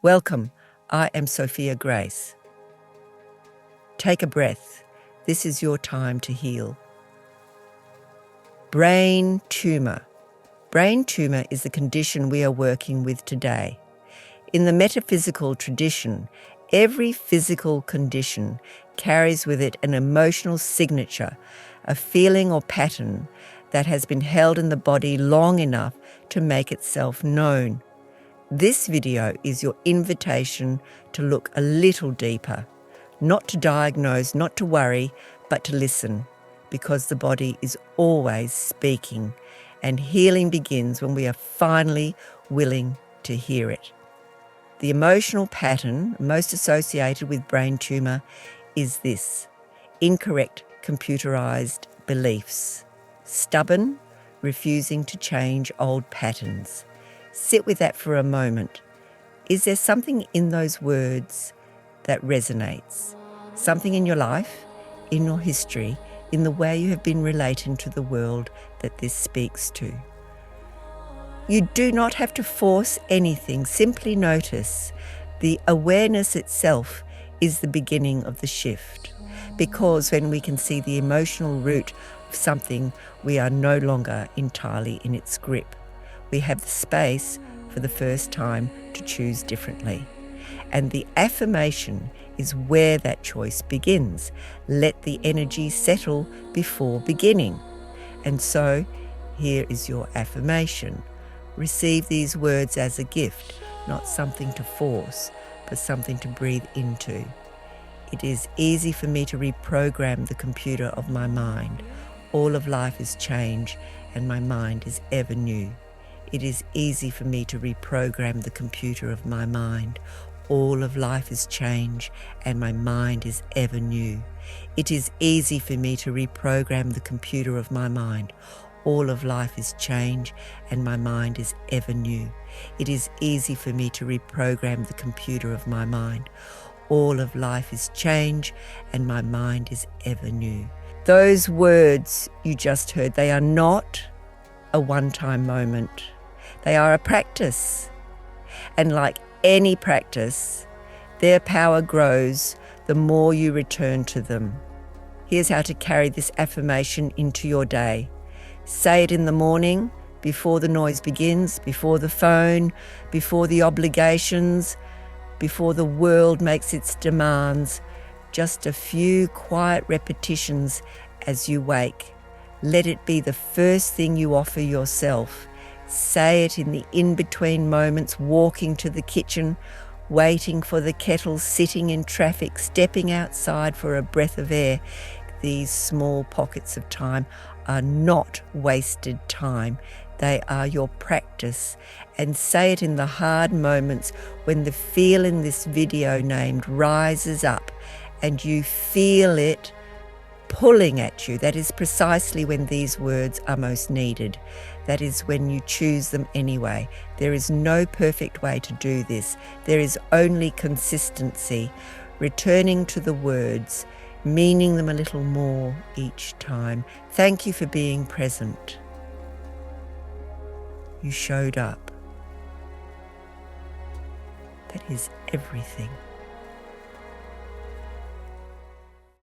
Welcome, I am Sophia Grace. Take a breath. This is your time to heal. Brain tumour. Brain tumour is the condition we are working with today. In the metaphysical tradition, every physical condition carries with it an emotional signature, a feeling or pattern that has been held in the body long enough to make itself known. This video is your invitation to look a little deeper, not to diagnose, not to worry, but to listen, because the body is always speaking, and healing begins when we are finally willing to hear it. The emotional pattern most associated with brain tumour is this: incorrect computerised beliefs, stubborn, refusing to change old patterns. Sit with that for a moment. Is there something in those words that resonates? Something in your life, in your history, in the way you have been relating to the world that this speaks to? You do not have to force anything. Simply notice. The awareness itself is the beginning of the shift. Because when we can see the emotional root of something, we are no longer entirely in its grip. We have the space for the first time to choose differently. And the affirmation is where that choice begins. Let the energy settle before beginning. And so, here is your affirmation. Receive these words as a gift, not something to force, but something to breathe into. It is easy for me to reprogram the computer of my mind. All of life is change, and my mind is ever new. It is easy for me to reprogram the computer of my mind. All of life is change, and my mind is ever new. It is easy for me to reprogram the computer of my mind. All of life is change, and my mind is ever new. It is easy for me to reprogram the computer of my mind. All of life is change, and my mind is ever new. Those words you just heard, they are not a one-time moment. They are a practice. And like any practice, their power grows the more you return to them. Here's how to carry this affirmation into your day. Say it in the morning, before the noise begins, before the phone, before the obligations, before the world makes its demands. Just a few quiet repetitions as you wake. Let it be the first thing you offer yourself. Say it in the in-between moments, walking to the kitchen, waiting for the kettle, sitting in traffic, stepping outside for a breath of air. These small pockets of time are not wasted time. They are your practice. And say it in the hard moments when the feel in this video named rises up and you feel it pulling at you. That is precisely when these words are most needed. That is when you choose them anyway. There is no perfect way to do this. There is only consistency, returning to the words, meaning them a little more each time. Thank you for being present. You showed up. That is everything.